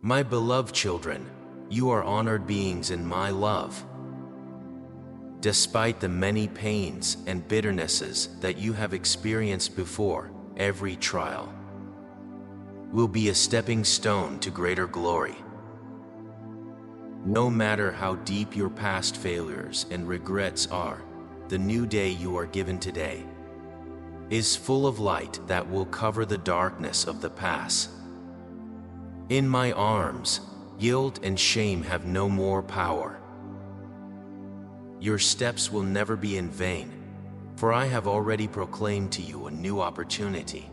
My beloved children, you are honored beings in my love. Despite the many pains and bitternesses that you have experienced before, every trial will be a stepping stone to greater glory. No matter how deep your past failures and regrets are, the new day you are given today is full of light that will cover the darkness of the past. In my arms, guilt and shame have no more power. Your steps will never be in vain, for I have already proclaimed to you a new opportunity.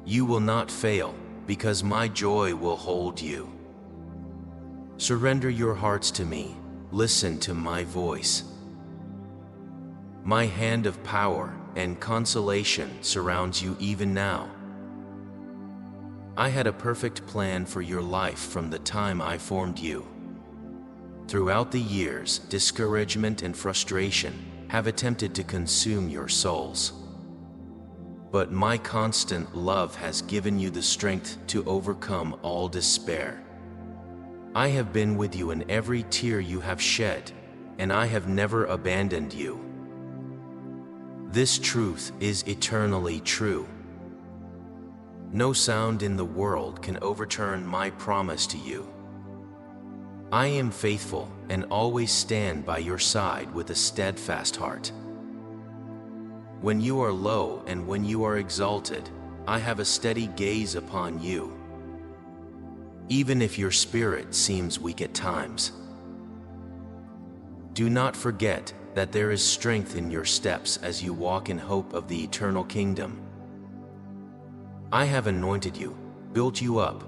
You will not fail, because my joy will hold you. Surrender your hearts to me, listen to my voice. My hand of power and consolation surrounds you even now. I had a perfect plan for your life from the time I formed you. Throughout the years, discouragement and frustration have attempted to consume your souls. But my constant love has given you the strength to overcome all despair. I have been with you in every tear you have shed, and I have never abandoned you. This truth is eternally true. No sound in the world can overturn my promise to you. I am faithful and always stand by your side with a steadfast heart. When you are low and when you are exalted, I have a steady gaze upon you. Even if your spirit seems weak at times, do not forget that there is strength in your steps as you walk in hope of the eternal kingdom. I have anointed you, built you up,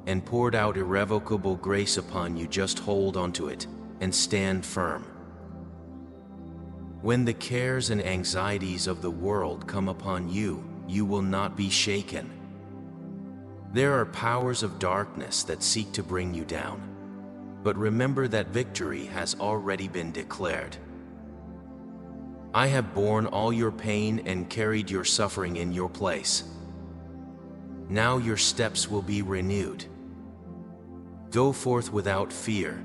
and poured out irrevocable grace upon you. Just hold onto it and stand firm. When the cares and anxieties of the world come upon you, you will not be shaken. There are powers of darkness that seek to bring you down, but remember that victory has already been declared. I have borne all your pain and carried your suffering in your place. Now your steps will be renewed. Go forth without fear,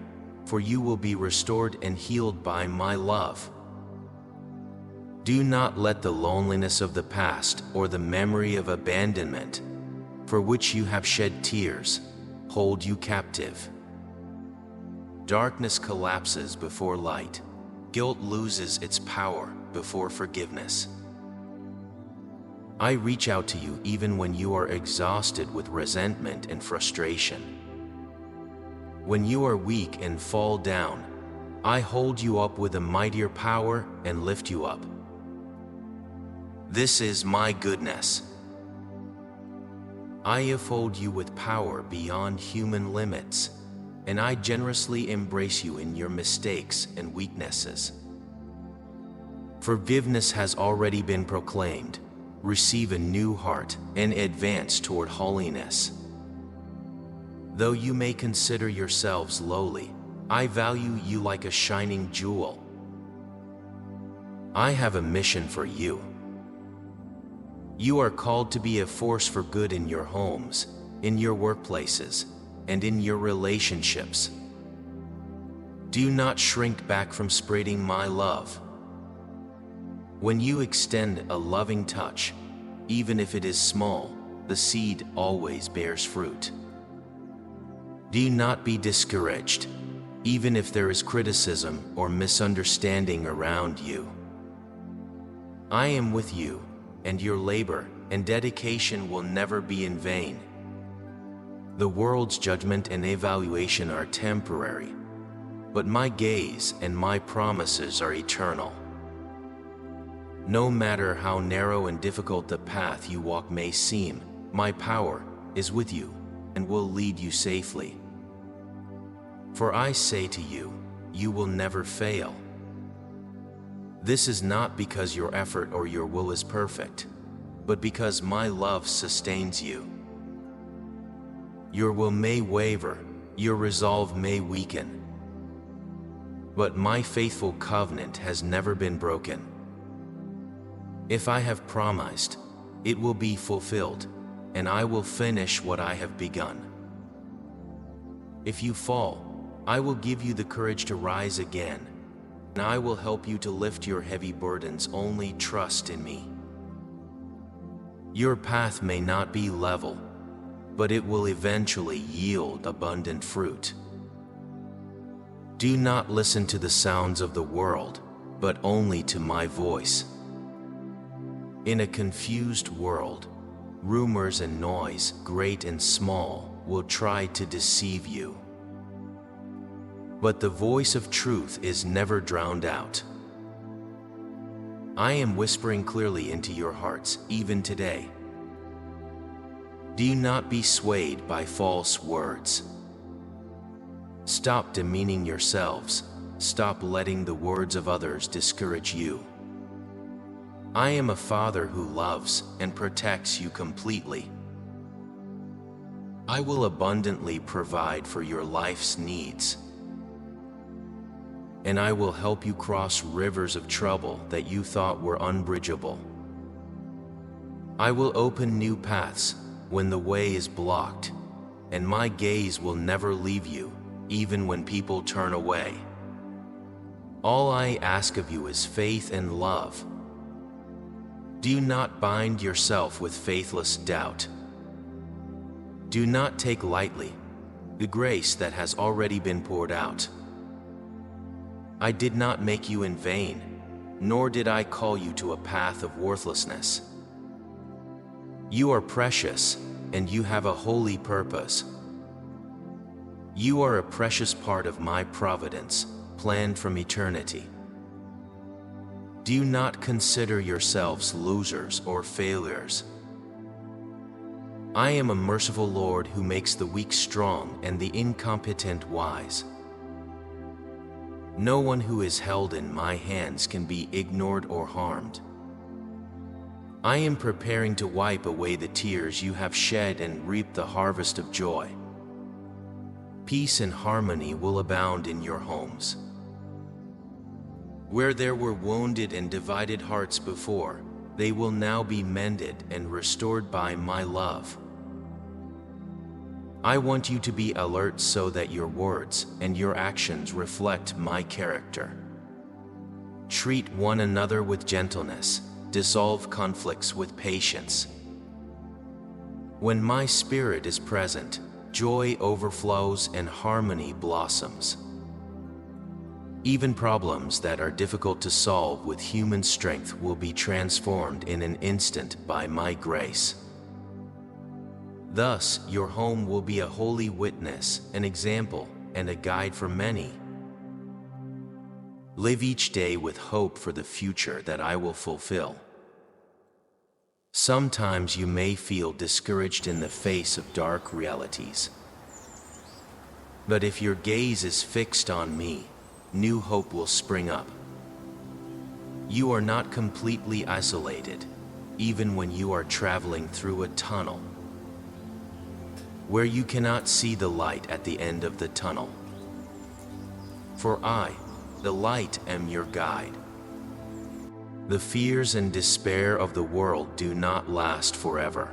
for you will be restored and healed by my love. Do not let the loneliness of the past or the memory of abandonment, for which you have shed tears, hold you captive. Darkness collapses before light. Guilt loses its power before forgiveness. I reach out to you even when you are exhausted with resentment and frustration. When you are weak and fall down, I hold you up with a mightier power and lift you up. This is my goodness. I uphold you with power beyond human limits, and I generously embrace you in your mistakes and weaknesses. Forgiveness has already been proclaimed. Receive a new heart and advance toward holiness. Though you may consider yourselves lowly, I value you like a shining jewel. I have a mission for you. You are called to be a force for good in your homes, in your workplaces, and in your relationships. Do not shrink back from spreading my love. When you extend a loving touch, even if it is small, the seed always bears fruit. Do not be discouraged, even if there is criticism or misunderstanding around you. I am with you, and your labor and dedication will never be in vain. The world's judgment and evaluation are temporary, but my gaze and my promises are eternal. No matter how narrow and difficult the path you walk may seem, my power is with you and will lead you safely. For I say to you, you will never fail. This is not because your effort or your will is perfect, but because my love sustains you. Your will may waver, your resolve may weaken, but my faithful covenant has never been broken. If I have promised, it will be fulfilled, and I will finish what I have begun. If you fall, I will give you the courage to rise again, and I will help you to lift your heavy burdens. Only trust in me. Your path may not be level, but it will eventually yield abundant fruit. Do not listen to the sounds of the world, but only to my voice. In a confused world, rumors and noise, great and small, will try to deceive you. But the voice of truth is never drowned out. I am whispering clearly into your hearts, even today. Do not be swayed by false words. Stop demeaning yourselves. Stop letting the words of others discourage you. I am a Father who loves and protects you completely. I will abundantly provide for your life's needs, and I will help you cross rivers of trouble that you thought were unbridgeable. I will open new paths when the way is blocked, and my gaze will never leave you, even when people turn away. All I ask of you is faith and love. Do not bind yourself with faithless doubt. Do not take lightly the grace that has already been poured out. I did not make you in vain, nor did I call you to a path of worthlessness. You are precious, and you have a holy purpose. You are a precious part of my providence, planned from eternity. Do not consider yourselves losers or failures. I am a merciful Lord who makes the weak strong and the incompetent wise. No one who is held in my hands can be ignored or harmed. I am preparing to wipe away the tears you have shed and reap the harvest of joy. Peace and harmony will abound in your homes. Where there were wounded and divided hearts before, they will now be mended and restored by my love. I want you to be alert so that your words and your actions reflect my character. Treat one another with gentleness. Dissolve conflicts with patience. When my spirit is present, joy overflows and harmony blossoms. Even problems that are difficult to solve with human strength will be transformed in an instant by my grace. Thus, your home will be a holy witness, an example, and a guide for many. Live each day with hope for the future that I will fulfill. Sometimes you may feel discouraged in the face of dark realities. But if your gaze is fixed on me, new hope will spring up. You are not completely isolated, even when you are traveling through a tunnel where you cannot see the light at the end of the tunnel. For I, the light, am your guide. The fears and despair of the world do not last forever.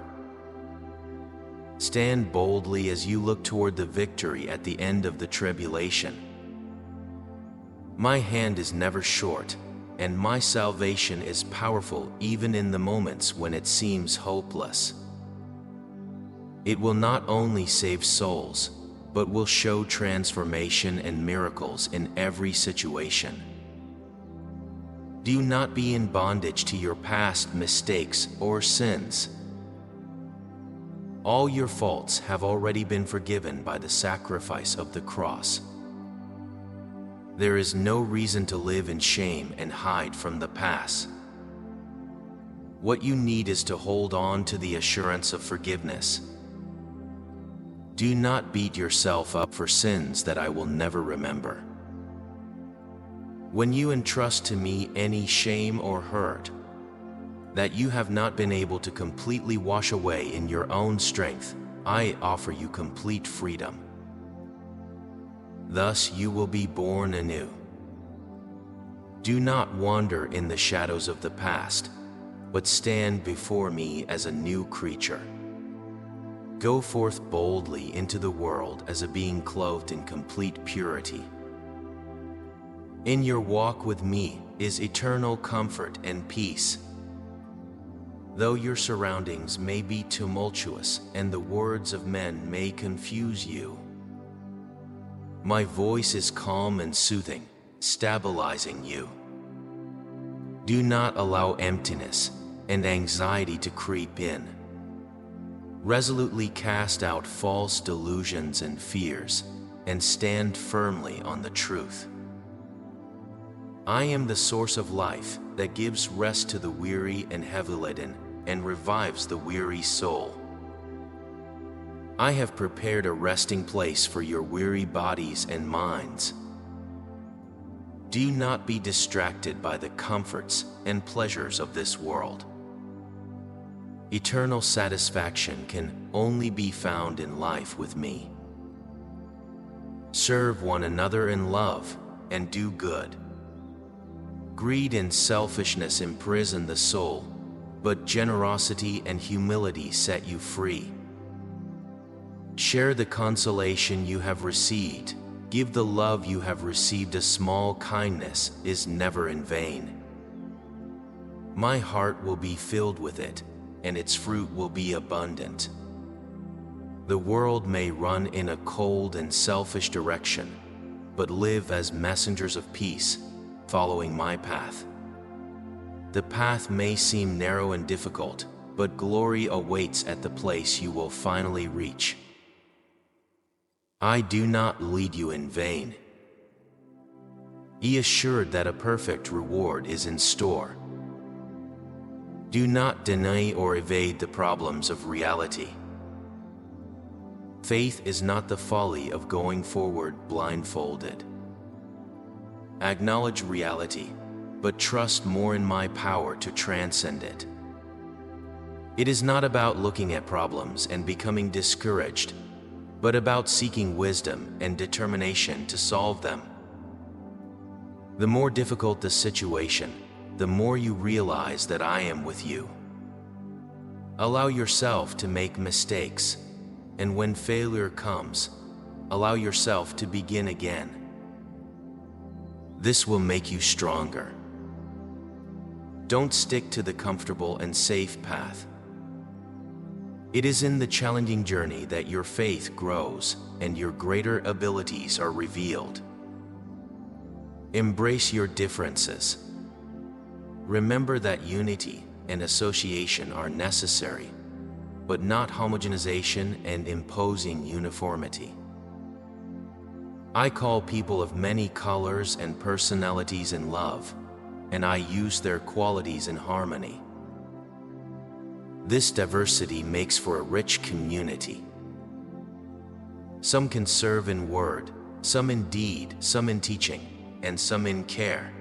Stand boldly as you look toward the victory at the end of the tribulation. My hand is never short, and my salvation is powerful even in the moments when it seems hopeless. It will not only save souls, but will show transformation and miracles in every situation. Do not be in bondage to your past mistakes or sins. All your faults have already been forgiven by the sacrifice of the cross. There is no reason to live in shame and hide from the past. What you need is to hold on to the assurance of forgiveness. Do not beat yourself up for sins that I will never remember. When you entrust to me any shame or hurt that you have not been able to completely wash away in your own strength, I offer you complete freedom. Thus you will be born anew. Do not wander in the shadows of the past, but stand before me as a new creature. Go forth boldly into the world as a being clothed in complete purity. In your walk with me is eternal comfort and peace. Though your surroundings may be tumultuous and the words of men may confuse you, my voice is calm and soothing, stabilizing you. Do not allow emptiness and anxiety to creep in. Resolutely cast out false delusions and fears, and stand firmly on the truth. I am the source of life that gives rest to the weary and heavy-laden, and revives the weary soul. I have prepared a resting place for your weary bodies and minds. Do not be distracted by the comforts and pleasures of this world. Eternal satisfaction can only be found in life with me. Serve one another in love and do good. Greed and selfishness imprison the soul, but generosity and humility set you free. Share the consolation you have received. Give the love you have received. A small kindness is never in vain. My heart will be filled with it, and its fruit will be abundant. The world may run in a cold and selfish direction, but live as messengers of peace, following my path. The path may seem narrow and difficult, but glory awaits at the place you will finally reach. I do not lead you in vain. Be assured that a perfect reward is in store. Do not deny or evade the problems of reality. Faith is not the folly of going forward blindfolded. Acknowledge reality, but trust more in my power to transcend it. It is not about looking at problems and becoming discouraged, but about seeking wisdom and determination to solve them. The more difficult the situation, the more you realize that I am with you. Allow yourself to make mistakes, and when failure comes, allow yourself to begin again. This will make you stronger. Don't stick to the comfortable and safe path. It is in the challenging journey that your faith grows and your greater abilities are revealed. Embrace your differences. Remember that unity and association are necessary, but not homogenization and imposing uniformity. I call people of many colors and personalities in love, and I use their qualities in harmony. This diversity makes for a rich community. Some can serve in word, some in deed, some in teaching, and some in care.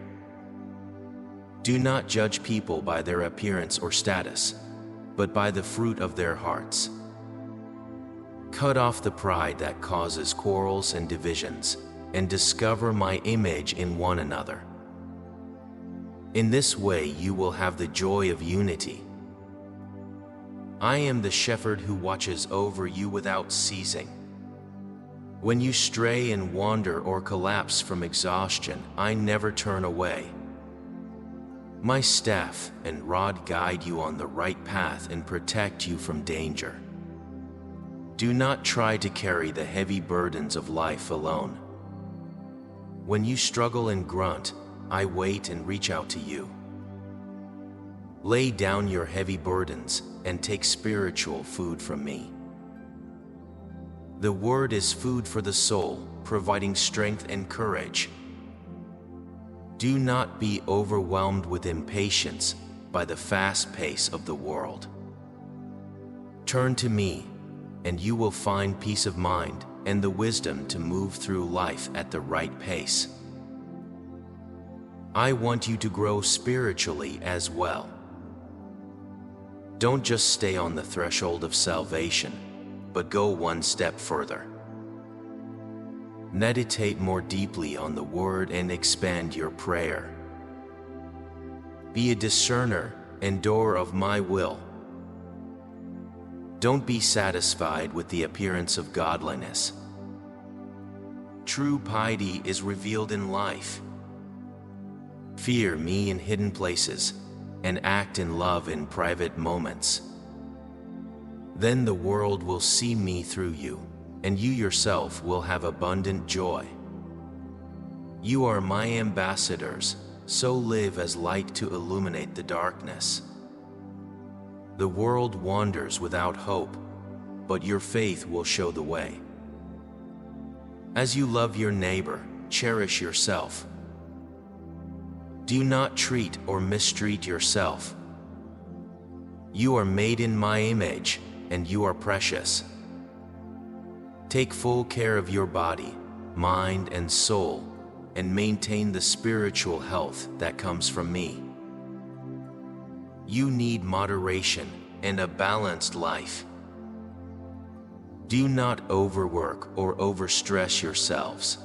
Do not judge people by their appearance or status, but by the fruit of their hearts. Cut off the pride that causes quarrels and divisions, and discover my image in one another. In this way you will have the joy of unity. I am the shepherd who watches over you without ceasing. When you stray and wander or collapse from exhaustion, I never turn away. My staff and rod guide you on the right path and protect you from danger. Do not try to carry the heavy burdens of life alone. When you struggle and grunt, I wait and reach out to you. Lay down your heavy burdens and take spiritual food from me. The word is food for the soul, providing strength and courage. Do not be overwhelmed with impatience by the fast pace of the world. Turn to me, and you will find peace of mind and the wisdom to move through life at the right pace. I want you to grow spiritually as well. Don't just stay on the threshold of salvation, but go one step further. Meditate more deeply on the Word and expand your prayer. Be a discerner and doer of my will. Don't be satisfied with the appearance of godliness. True piety is revealed in life. Fear me in hidden places, and act in love in private moments. Then the world will see me through you, and you yourself will have abundant joy. You are my ambassadors, so live as light to illuminate the darkness. The world wanders without hope, but your faith will show the way. As you love your neighbor, cherish yourself. Do not treat or mistreat yourself. You are made in my image, and you are precious. Take full care of your body, mind, and soul, and maintain the spiritual health that comes from me. You need moderation and a balanced life. Do not overwork or overstress yourselves.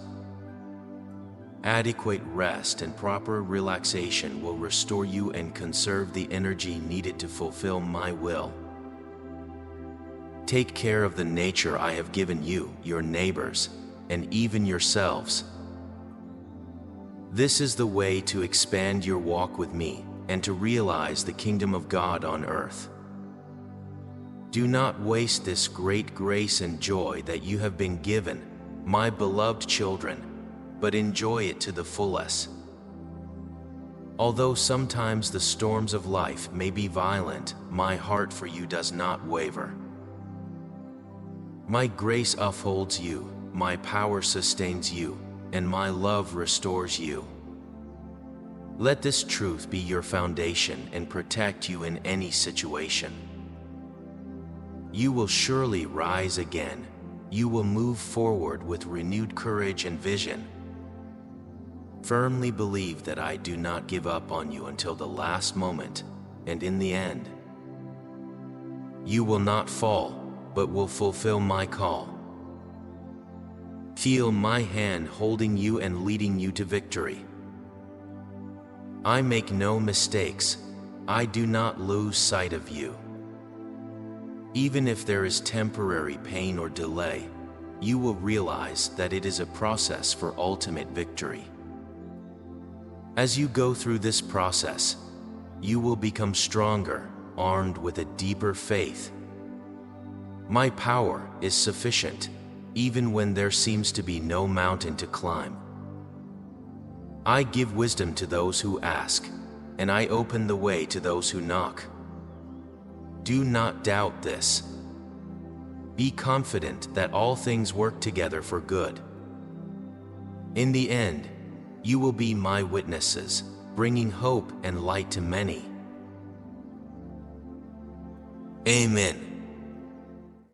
Adequate rest and proper relaxation will restore you and conserve the energy needed to fulfill my will. Take care of the nature I have given you, your neighbors, and even yourselves. This is the way to expand your walk with me and to realize the kingdom of God on earth. Do not waste this great grace and joy that you have been given, my beloved children, but enjoy it to the fullest. Although sometimes the storms of life may be violent, my heart for you does not waver. My grace upholds you, my power sustains you, and my love restores you. Let this truth be your foundation and protect you in any situation. You will surely rise again. You will move forward with renewed courage and vision. Firmly believe that I do not give up on you until the last moment, and in the end, you will not fall, but will fulfill my call. Feel my hand holding you and leading you to victory. I make no mistakes. I do not lose sight of you. Even if there is temporary pain or delay, you will realize that it is a process for ultimate victory. As you go through this process, you will become stronger, armed with a deeper faith. My power is sufficient, even when there seems to be no mountain to climb. I give wisdom to those who ask, and I open the way to those who knock. Do not doubt this. Be confident that all things work together for good. In the end, you will be my witnesses, bringing hope and light to many. Amen.